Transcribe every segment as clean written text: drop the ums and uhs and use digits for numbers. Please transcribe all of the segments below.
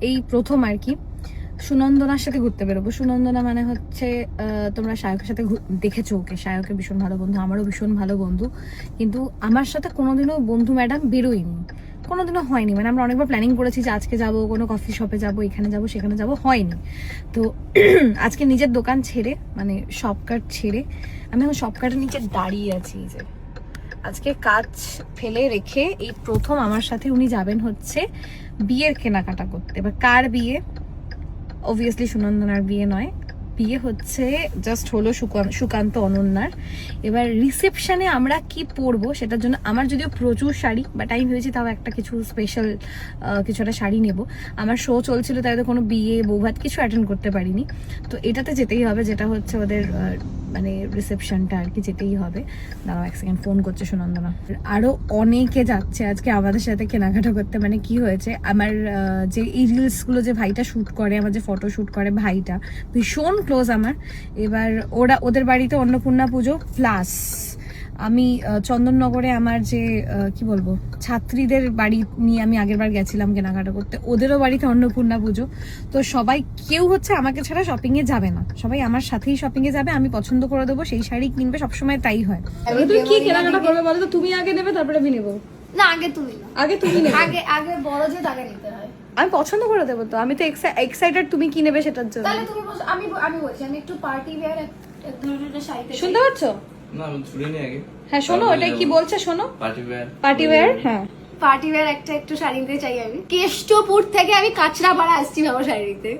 এই প্রথম আর কি সুনন্দনার সাথে ঘুরতে বেরোবো। সুনন্দনা মানে হচ্ছে তোমরা সায়কের সাথে দেখেছো ওকে, সায়কের ভীষণ ভালো বন্ধু, আমারও ভীষণ ভালো বন্ধু, কিন্তু আমার সাথে কোনোদিনও বন্ধু ম্যাডাম বেরোয়নি, কোনোদিনও হয়নি। মানে আমরা অনেকবার প্ল্যানিং করেছি যে আজকে যাবো, কোনো কফি শপে যাবো, এখানে যাবো সেখানে যাবো, হয়নি। তো আজকে নিজের দোকান ছেড়ে, মানে শপকার্ট ছেড়ে আমি এখন শপকার্টের নিচে দাঁড়িয়ে আছি। যে আজকে কাজ ফেলে রেখে এই প্রথম আমার সাথে উনি যাবেন হচ্ছে বিয়ের কেনাকাটা করতে। এবার কার বিয়ে? অবভিয়াসলি সুনন্দনার বিয়ে নয়, বিয়ে হচ্ছে জাস্ট হলো সুকান্ত অনন্যার। এবার রিসেপশনে আমরা কি পরবো সেটার জন্য আমার যদিও প্রচুর শাড়ি, বাট আমি ভেবেছি তাও একটা কিছু স্পেশাল কিছু একটা শাড়ি নেব। আমার শো চলছিল, তাই তো কোনো বিয়ে বৌভাত কিছু অ্যাটেন্ড করতে পারিনি, তো এটাতে যেতেই হবে, যেটা হচ্ছে ওদের মানে রিসেপশনটা আর কি, যেতেই হবে। দাঁড়াও এক সেকেন্ড, ফোন করছে সুনন্দনা। আরো অনেকে যাচ্ছে আজকে আমাদের সাথে কেনাকাটা করতে। মানে কি হয়েছে, আমার যে এই রিলসগুলো যে ভাইটা শ্যুট করে, আমার যে ফটো শ্যুট করে ভাইটা, ভীষণ ক্লোজ আমার। এবার ওদের বাড়িতে অন্নপূর্ণা পুজো, প্লাস আমি চন্দননগরে আমার যে কি বলবো ছাত্রীদের বাড়ি নিয়ে আমি আগের বার গেছিলাম কেনাকাটা করতে, ওদেরও বাড়িতে অন্নপূর্ণা পুজো। তো সবাই, কেউ হচ্ছে আমাকে ছাড়া শপিং এ যাবে না, সবাই আমার সাথেই শপিং এ যাবে, আমি পছন্দ করে দেবো, সেই শাড়ি কিনবে, সবসময় তাই হয়। তুমি কি কেনাকাটা করবে বলো তো? তুমি আগে নেবে তারপরে আমি নেবো? না আগে তুমি না, আগে তুমি নেবে। আগে বড় যে টাকা নিতে হয়। আমি পছন্দ করে দেবো তো, আমি তো এক্সাইটেড তুমি কি নেবে সেটার জন্য। তাহলে তুমি আমি বলছি আমি একটু পার্টি ওয়্যার এক ধরনের শাড়িতে। শুনতে পাচ্ছ? না আমি শুনিনি আগে। হ্যাঁ শোনো, ওটাই কি বলছে শোনো। Party wear. হ্যাঁ পার্টি ওয়্যার একটা একটু শাড়ি নিতে চাই আমি। কেষ্টপুর থেকে আমি কাঁচরাপাড়া আসছি বাবা শাড়ি নিতে।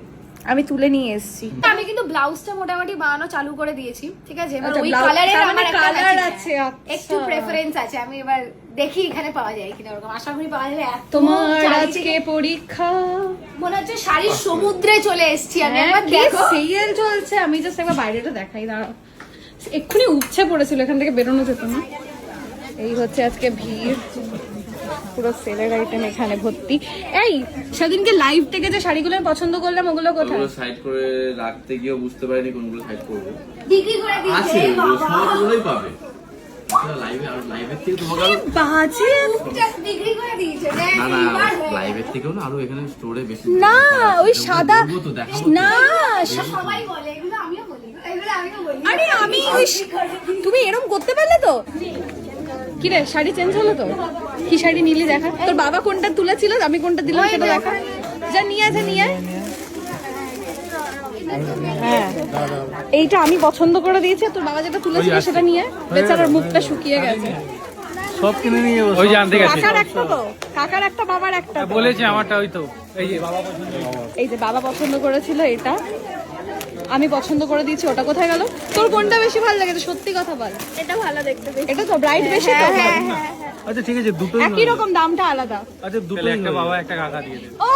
আমি তুলে নিয়ে এসেছি। আমি কিন্তু ব্লাউজটা মোটামুটি বানানো চালু করে দিয়েছি, ঠিক আছে? এবার আচ্ছা, ওই blouse- কালারের তার আমার মানে একটা colour আছে, আছে, আচ্ছা। একটু প্রেফারেন্স আছে। আমি এবার দেখি এখানে পাওয়া যায় কিনা, ওরকম আশা করি পাওয়া যাবে। এত তোমার চারিদিকে আজকে পরীক্ষা, মনে হচ্ছে শাড়ির সমুদ্রে চলে এসেছি আমি। হ্যাঁ, একবার কি দেখো সেল চলছে। আমি জাস্ট একবার বাইরেটা দেখাই, দাঁড়াও। এক্ষুনি উপচে পড়েছিল, এখান থেকে বেরোনো যেত না। এই হচ্ছে আজকে ভিড়, পুরো সেলের আইটেম এখানে ভর্তি। এই সেদিনকে লাইভ থেকে যে শাড়িগুলো আমি পছন্দ করলাম ওগুলো কোথায়? ওগুলো সাইড করে রাখতে গিয়েও বুঝতে পারিনি কোনগুলো সাইড করব। বিক্রি করে দিয়েছে আছে সবগুলোই পাবে। লাইভে আর লাইভের থেকে তোমাকে আরো বাজে বিক্রি করে দিয়েছে। না না লাইভের থেকেও না আরো এখানে স্টোরে বেশি। না ওই সাদা তো দেখাবো না সবাই বলে, এগুলো আমিও বলি, এগুলো আমিও বলি। আরে আমি ওই তুমি এরকম করতে পারলে তো? কি রে শাড়ি চেঞ্জ হলো তো? কি শাড়ি নিলি দেখা? তোর বাবা কোনটা তুলেছিল, আমি কোনটা দিলাম সেটা দেখা। যা নিয়ে আছে নিয়ে আয়। হ্যাঁ এইটা আমি পছন্দ করে দিয়েছি, তোর বাবা যেটা তুলেছিল সেটা নিয়ে আয়। বেচারার মুখটা শুকিয়ে গেছে। সব কিনে নিয়ে বসো। ওই জানতে গেছে কাকার একটা তো, কাকার একটা বাবার একটা তো। বলেছে আমারটা ওই তো এই যে বাবা পছন্দ। এই যে বাবা পছন্দ করেছিল এটা, আমি পছন্দ করে দিয়েছি, ওটা কোথায় গেল? তোর কোনটা বেশি ভালো লাগে? সত্যি কথা বল। এটা ভালো দেখতে বেশি। এটা তো ব্রাইট বেশি তো। আচ্ছা ঠিক আছে দুটোই একই রকম, দামটা আলাদা। আচ্ছা দুটোই একটা বাবা একটা কাকা দিয়ে দেবে। ও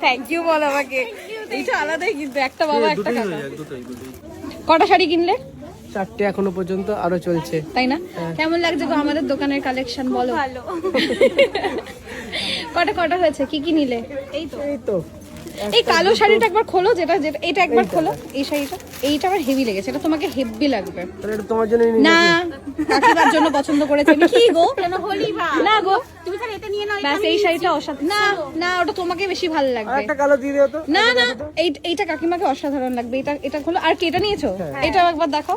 থ্যাংক ইউ বল আমাকে। এইটা আলাদাই কিন্তু, একটা বাবা একটা দুটোই কাকা। হয়ে যাক, দুটোই। কটা শাড়ি কিনলে? 4টে এখনো পর্যন্ত, আরো চলছে। তাই না? কেমন লাগছে গো আমাদের দোকানের কালেকশন বলো? ভালো। কটা হয়েছে? কি কি নিলে? এই তো এই কালো শাড়িটা একবার খোলো, যেটা যেটা এটা একবার খোলো। এই শাড়িটা, এইটা আমার হেভি লেগেছে, এটা তোমাকে হেভি লাগবে। তাহলে এটা তোমার জন্য না কাকিমার জন্য পছন্দ করেছি আমি। কি গো কেন হলি বা? না গো, তুমি তাহলে এটা নিয়ে নাও। ব্যাস এই শাড়িটা অসাধারণ। না না ওটা তোমাকে বেশি ভালো লাগবে। একটা কালো দিয়ে দিও তো। না না এইটা কাকিমাকে অসাধারণ লাগবে। এটা হলো। আর কি এটা নিয়েছো? এটাও একবার দেখো।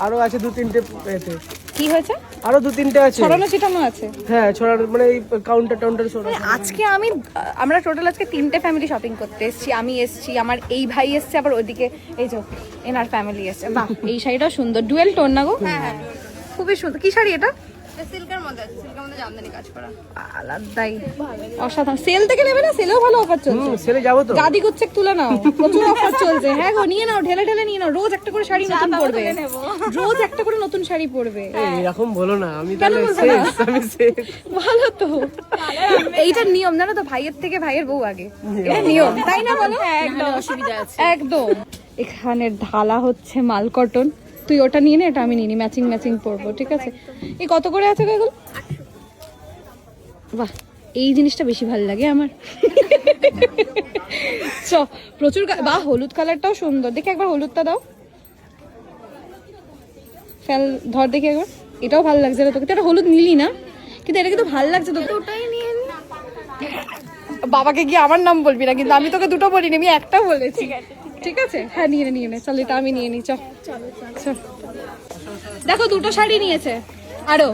আরো আছে 2-3টে এতে। কি হয়েছে? আরো 2-3টে আছে। ছড়ানো ছিটানো আছে। হ্যাঁ ছড়ার মানে এই কাউন্টার ছড়া। আজকে আমরা টোটাল আজকে 3টে ফ্যামিলি শপিং করতে এসেছি। আমি এসেছি, আমার এই ভাই এসছে, আবার ওইদিকে এই যে এনার ফ্যামিলি এসছে। বাহ এই শাড়িটাও সুন্দর, ডুয়েল টোন না গো? হ্যাঁ হ্যাঁ খুবই সুন্দর। কি শাড়ি এটা? সিল্কের মধ্যে আছে, সিল্কের মধ্যে জামদানি কাজ করা। আলাদাই অসাধারণ। সেল থেকে নেবে না? সেলেও ভালো অফার চলছে। সেলে যাবো তো। গাদি গুচ্ছেক তুলে নাও, প্রচুর অফার চলছে। হ্যাঁ গো নিয়ে নাও, ঢেলে ঢেলে নিয়ে নাও। রোজ একটা করে শাড়ি নতুন পরবে, রোজ একটা করে নতুন শাড়ি পরবে। এরকম বলো না, আমি কেন তাহলে বলবো না? আমি শেষ। ভালো তো, এইটার নিয়ম জানো তো, ভাইয়ের থেকে ভাইয়ের বউ আগে, এটা নিয়ম তাই না বলো? একদম অসুবিধা আছে একদম। এখানে ঢালা হচ্ছে মাল কটন, তুই ওটা নিয়ে নে, এটা আমি নিয়ে নি, ম্যাচিং পরবো, ঠিক আছে? এই কত করে আছে এগুলো? বাহ এই জিনিসটা বেশি ভালো লাগে আমার। প্রচুর বাহ হলুদ কালারটাও সুন্দর, দেখে একবার হলুদটা দাও, ফেল ধর দেখি একবার। এটাও ভালো লাগছে তোকে, তো এটা হলুদ নিলি না, কিন্তু এটা কিন্তু ভালো লাগছে তোকে। ওটাই নিয়ে নি। বাবাকে গিয়ে আমার নাম বলবি না, কিন্তু আমি তোকে দুটো বলিনি, আমি একটা বলেছি। ঠিক আছে, হ্যাঁ নিয়ে নে চল, এটা আমি নিয়ে নিই, চল। দেখো দুটো শাড়ি নিয়েছে আরো,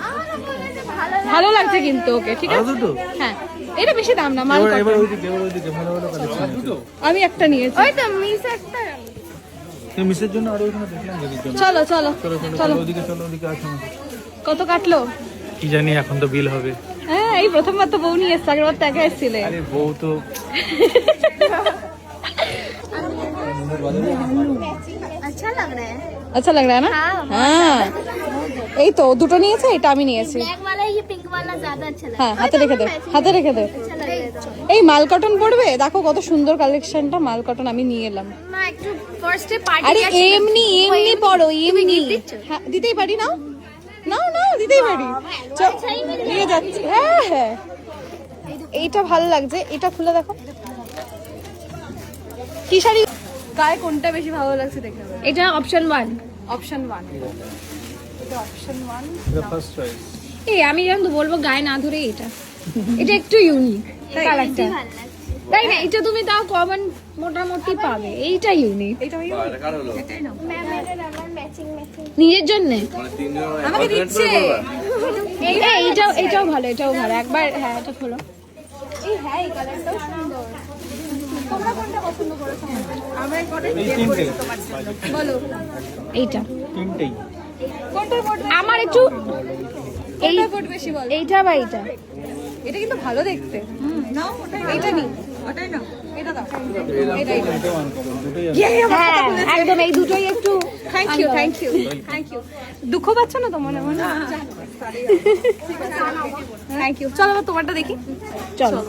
ভালো লাগছে কিন্তু ওকে। ঠিক আছে, হ্যাঁ এটা বেশি দাম না, মাল কটন। আমি একটা নিয়েছি। ওই তো মিস একটা মিসের জন্য আরো ওখানে দেখলাম দিদির জন্য। চলো চলো চলো, ওদিকে চলো, ওদিকে আসো। কত কাটলো কি জানি, এখন তো বিল হবে। হ্যাঁ এই প্রথমবার তো বউ নিয়ে এসছে, আগেরবার তো একা এসেছিলে। আরে বউ তো अच्छा लग रहा है। আচ্ছা লাগ রা না? হ্যাঁ এই তো দুটো নিয়েছে, এটা আমি নিয়েছি। ब्लैक वाला ये पिंक वाला ज्यादा अच्छा लग হ্যাঁ হাতে রেখে দে, হাতে রেখে দে। अच्छा लग रहा है। এই মাল কটন পড়বে, দেখো কত সুন্দর কালেকশনটা, মাল কটন আমি নিয়ে এলাম। না একটু ফার্স্টে পার্টি আরে এমনি এমনি পড়ো, এমনি। হ্যাঁ দিতেই পারি, নাও নাও নাও, দিতেই পারি। চল নিয়ে যাচ্ছি। হ্যাঁ হ্যাঁ এইটা ভালো লাগছে, এটা খুলে দেখো। কি শাড়ি গায়ে কোনটা বেশি ভালো লাগছে দেখে নাও। এটা অপশন 1। অপশন 1, এটা অপশন 1। এটা ফার্স্ট চয়েস। এই আমি যখন তো বলবো গায়ে না ধরে এটা এটা একটু ইউনিক কালারটা, তাই না? এটা তুমি তাও কমন মোটামুটি পাবে, এইটা ইউনিক। এইটা ভাই এটা কার হলো? নিজের জন্য মানে তিনজন আমাকে দিচ্ছে। এটাও ভালো, এটাও ভালো। একবার হ্যাঁ এটা খোলো। এই হ্যাঁ এই কালারটাও সুন্দর। তোমরা কোনটা পছন্দ করেছো? আমরা কোনটা এই তিনটে, বলো। এইটা তিনটেই। কোনটার পড়বে? আমার একটু এই কোনটার পড়বে বেশি বল। এইটা বা এইটা এটা কিন্তু ভালো দেখতে। নাও ওটাই, এইটা নি, ওটাই নাও, এটা দাও, এটা এটা। এটা ওয়ান করো, দুটোই আছে। হ্যাঁ একদম এই দুটোই একটু thank you thank you thank you. দুঃখ পাচ্ছ না তো মনে মনে? Thank you. চলো আবার তোমারটা দেখি, চলো।